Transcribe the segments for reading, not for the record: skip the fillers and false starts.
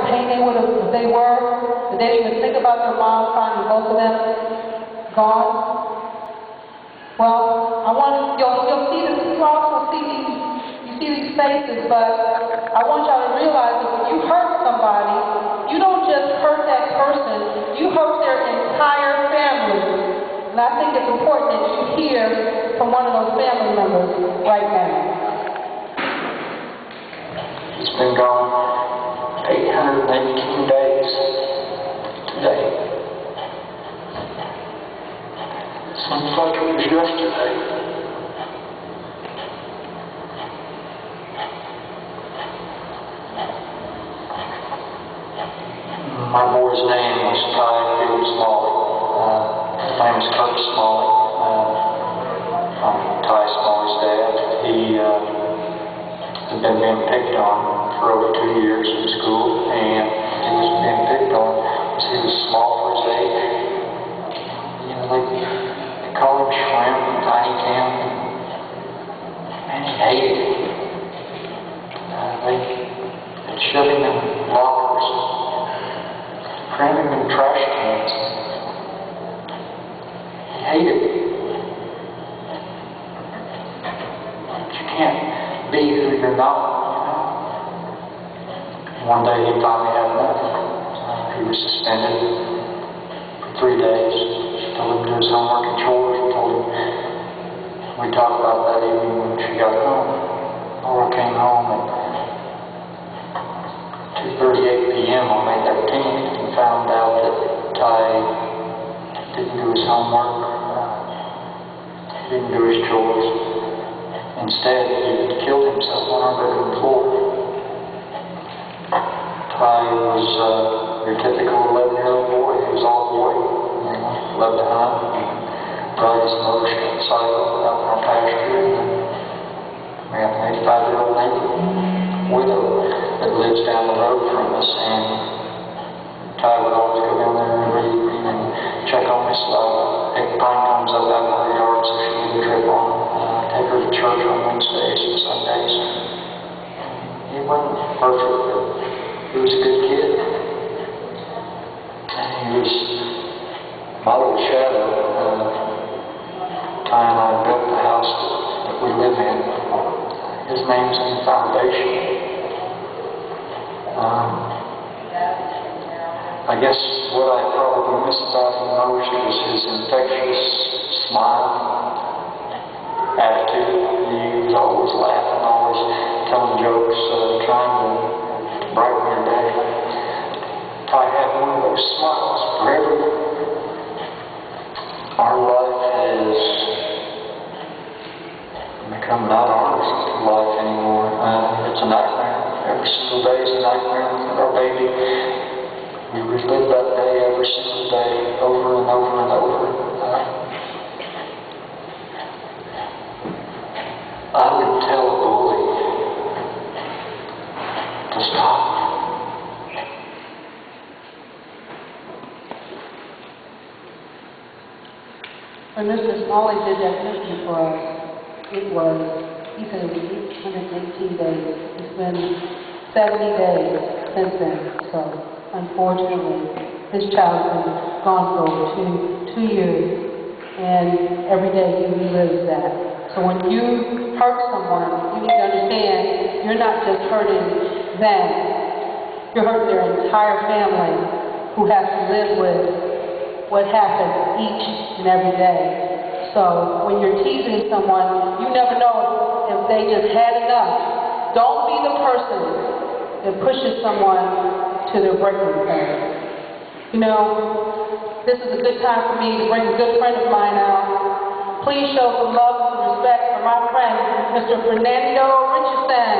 pain they would have, if they were, that they didn't even think about their mom finding both of them gone? Well, you'll see this, you also see these faces, but I want y'all to realize that when you hurt somebody, you don't just hurt that person, you hurt their entire family. And I think it's important that you hear from one of those family members right now. He's been gone 818 days today. Seems like it was yesterday. My boy's name was Smalley. His name is Kurt Smalley. I'm Ty Smalley's dad. He had been being picked on for over 2 years in school, and he was being picked on because he was small for his age. You know, they call him Shrimp in Tiny Tim, and he hated it. They'd shove him in lockers, cram him in trash cans. He hated it. But you can't be who you're not, you know. One day he finally had enough. He was suspended for 3 days. Told him to do his homework and chores. We told him, we talked about that evening when she got home. Laura came home at 2:38 p.m. on May 13th and found out that Ty didn't do his homework, he didn't do his chores. Instead, he had killed himself on our bedroom floor. Ty was your typical 11-year-old boy. He was all boy, you know, loved to hunt, ride his motorcycle out in our pasture. And we have an 85-year-old neighbor, widow, that lives down the road from us, and Ty would always go down there every evening and check on Miss Love, pick pine cones up out of her yard so she wouldn't trip on them, take her to church on Wednesdays and Sundays. He wasn't perfect, but he was a good kid. And he was my little shadow. Ty and I built the house that we live in. His name's in the foundation. I guess what I probably miss about him most was his infectious smile, attitude. He was always laughing, always telling jokes, trying to brighten your day. Ty had one of those smiles forever. Our life has become not ours life anymore. It's a nightmare. Every single day is a nightmare with our baby. We relive that day every single day, over and over and over. I would tell a bully to stop. When Mr. Smalley did that interview for us, he said it was 818 days. It's been 70 days since then. So, unfortunately, his child has been gone for over 2 years, and every day he relives that. So when you hurt someone, you need to understand you're not just hurting them, you're hurting their entire family who has to live with what happens each and every day. So when you're teasing someone, you never know if they just had enough. Don't be the person that pushes someone to their breaking point. You know, this is a good time for me to bring a good friend of mine out. Please show some love and some respect for my friend, Mr. Fernando Richardson.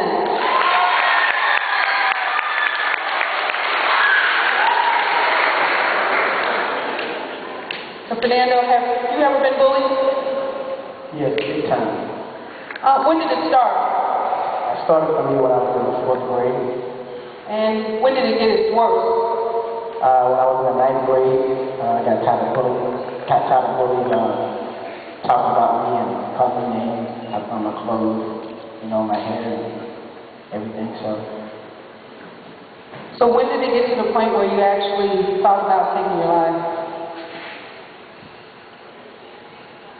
So Fernando, have you ever been bullied? Yes, big time. When did it start? I started for me when I was in the 4th grade. And when did it get its worst? When I was in the 9th grade, I got tired of bullying, talking about me and calling me names on my clothes, you know, my hair and everything. So So when did it get to the point where you actually thought about taking your life?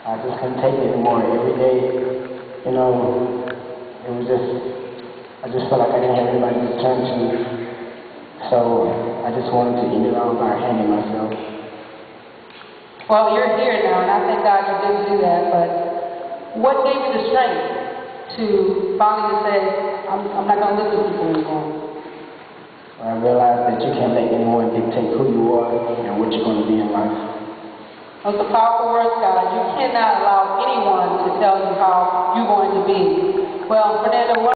I just couldn't take it anymore. Every day, you know, it was just, I just felt like I didn't have anybody to turn to. So I just wanted to end it all by hanging myself. Well, you're here now, and I thank God you didn't do that, but what gave you the strength to finally say, I'm not going to listen to people anymore? I realized that you can't let anyone dictate who you are and what you're going to be in life. Those are powerful words, God. You cannot allow anyone to tell you how you're going to be. Well, Fernando,